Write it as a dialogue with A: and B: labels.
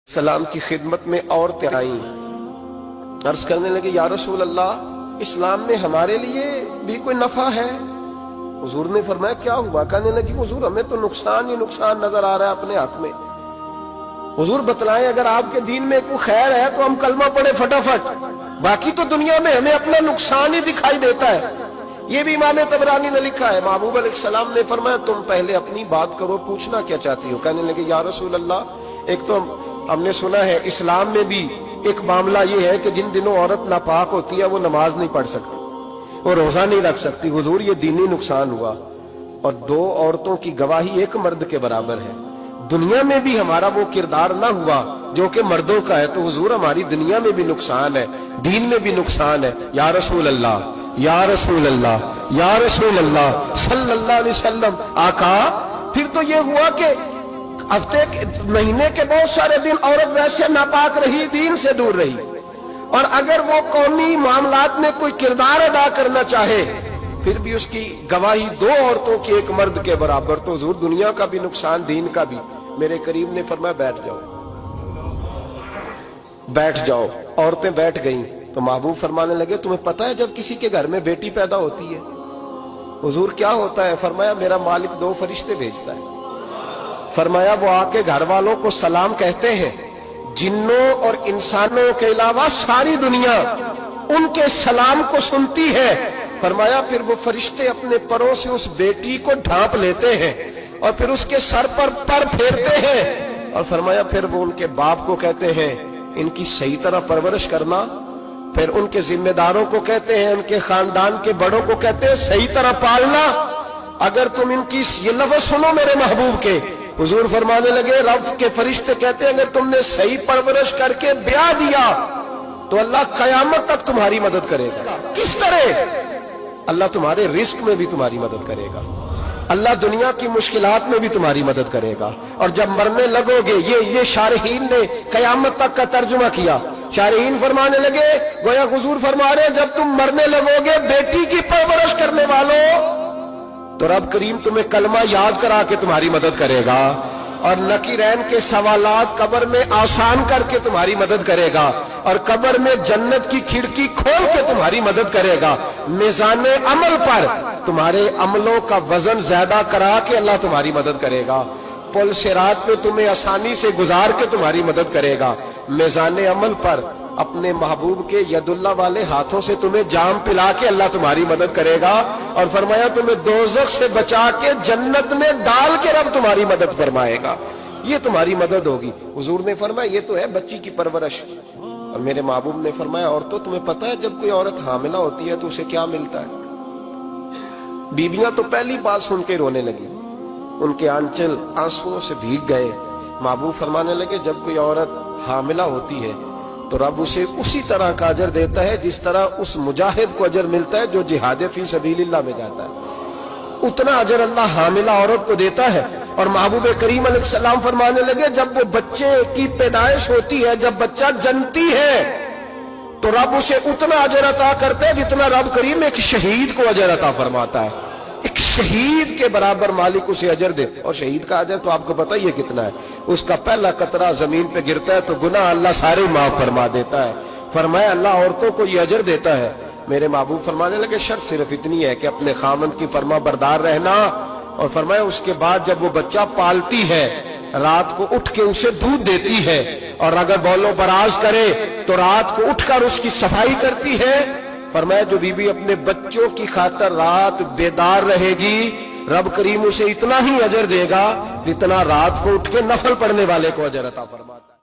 A: सलाम की खिदमत में औरतें आईं, अर्ज करने लगे या रसूल अल्लाह, इस्लाम में हमारे लिए भी कोई नफा है? हुजूर ने फरमाया क्या हुआ? कहने लगी हुजूर हमें तो नुकसान ही नुकसान नजर आ रहा है अपने हक में। हुजूर बतलाएं अगर आपके दीन में कोई खैर है तो हम कलमा पढ़े फटाफट, बाकी तो दुनिया में हमें अपना नुकसान ही दिखाई देता है। ये भी इमाम तबरानी ने लिखा है। महबूब अलैहिस्सलाम ने फरमाया तुम पहले अपनी बात करो, पूछना क्या चाहती हो? कहने लगे या रसूल अल्लाह, एक तो हमने सुना है इस्लाम में भी एक मामला ये है कि जिन दिनों औरत नापाक होती है वो नमाज नहीं पढ़ सकती, वो रोजा नहीं रख सकती। हुजूर ये दीनी नुकसान हुआ, और दो औरतों की गवाही एक मर्द के बराबर है। दुनिया में भी हमारा वो किरदार ना हुआ जो कि मर्दों का है, तो हुजूर हमारी दुनिया में भी नुकसान है, दीन में भी नुकसान है। या रसूल अल्लाह, या रसूल अल्लाह, या रसूल अल्लाह सल्लल्लाहु अलैहि वसल्लम। आका फिर तो ये हुआ कि हफ्ते महीने के बहुत सारे दिन औरत वैसे नापाक रही, दीन से दूर रही, और अगर वो कौमी मामलात में कोई किरदार अदा करना चाहे फिर भी उसकी गवाही दो औरतों की एक मर्द के बराबर, तो हुजूर दुनिया का भी नुकसान दीन का भी। मेरे करीम ने फरमाया बैठ जाओ, बैठ जाओ। औरतें बैठ गईं तो महबूब फरमाने लगे तुम्हें पता है जब किसी के घर में बेटी पैदा होती है हुजूर क्या होता है? फरमाया मेरा मालिक दो फरिश्ते भेजता है। फरमाया वो आके घर वालों को सलाम कहते हैं, जिन्नों और इंसानों के अलावा सारी दुनिया उनके सलाम को सुनती है। फरमाया फिर वो फरिश्ते अपने परों से उस बेटी को ढांप लेते हैं और फिर उसके सर पर फेरते हैं, और फरमाया फिर वो उनके बाप को कहते हैं इनकी सही तरह परवरिश करना। फिर उनके जिम्मेदारों को कहते हैं, उनके खानदान के बड़ों को कहते हैं सही तरह पालना। अगर तुम इनकी ये लफ्ज सुनो मेरे महबूब के, हुजूर फरमाने लगे रब के फरिश्ते कहते हैं अगर तुमने सही परवरिश करके ब्याह दिया तो अल्लाह कयामत तक तुम्हारी मदद करेगा। किस तरह? अल्लाह तुम्हारे रिस्क में भी तुम्हारी मदद करेगा, अल्लाह दुनिया की मुश्किलात में भी तुम्हारी मदद करेगा। और जब मरने लगोगे, ये शारहीन ने कयामत तक का तर्जुमा किया। शारहीन फरमाने लगे गोया हुजूर फरमा रहे जब तुम मरने लगोगे बेटी की परवरिश करने वालों, तो रब करीम तुम्हें कलमा याद करा के तुम्हारी मदद करेगा, और नकीरैन के सवालात कब्र में आसान करके तुम्हारी मदद करेगा, और कब्र में जन्नत की खिड़की खोल के तुम्हारी मदद करेगा। मीज़ान अमल पर तुम्हारे अमलों का वजन ज्यादा करा के अल्लाह तुम्हारी मदद करेगा। पुल सिरात पे तुम्हें आसानी से गुजार के तुम्हारी मदद करेगा। मीज़ान अमल पर अपने महबूब के यदुल्ला वाले हाथों से तुम्हें जाम पिला के अल्लाह तुम्हारी मदद करेगा, और फरमाया तुम्हें दोज़ख से बचा के जन्नत में डाल के रब तुम्हारी मदद फरमाएगा। ये तुम्हारी मदद होगी। हुजूर ने फरमाया ये तो है बच्ची की परवरिश, और मेरे महबूब ने फरमाया और तो तुम्हें पता है जब कोई औरत हामिला होती है तो उसे क्या मिलता है? बीबियां तो पहली बात सुन के रोने लगी, उनके आंचल आंसुओं से भीग गए। महबूब फरमाने लगे जब कोई औरत हामिला होती है तो रब उसे उसी तरह का अजर देता है जिस तरह उस मुजाहिद को अजर मिलता है जो जिहाद फी सबीलिल्लाह में जाता है, उतना अजर अल्लाह हामिला औरत को देता है। और महबूब करीम अलैहिस्सलाम फरमाने लगे जब वो बच्चे की पैदाइश होती है, जब बच्चा जन्मती है, तो रब उसे उतना अजर अता करता है जितना रब करीम एक शहीद को अजर अता फरमाता है। एक शहीद के बराबर मालिक उसे अजर दे। और शहीद का अजर तो आपको पता ही है कितना है, उसका पहला कतरा जमीन पे गिरता है तो गुनाह अल्लाह सारे माफ फरमा देता है। फरमाया अल्लाह औरतों को ये अजर देता है। मेरे महबूब फरमाने लगे शर्त सिर्फ इतनी है कि अपने खामंद की फरमा बरदार रहना, और फरमाया उसके बाद जब वो बच्चा पालती है रात को उठ के उसे दूध देती है, और अगर बौलो बराज करे तो रात को उठकर उसकी सफाई करती है। फरमाया जो बीबी अपने बच्चों की खातिर रात बेदार रहेगी रब करीम उसे इतना ही अजर देगा जितना रात को उठ के नफल पढ़ने वाले को अजर अता फरमाता है।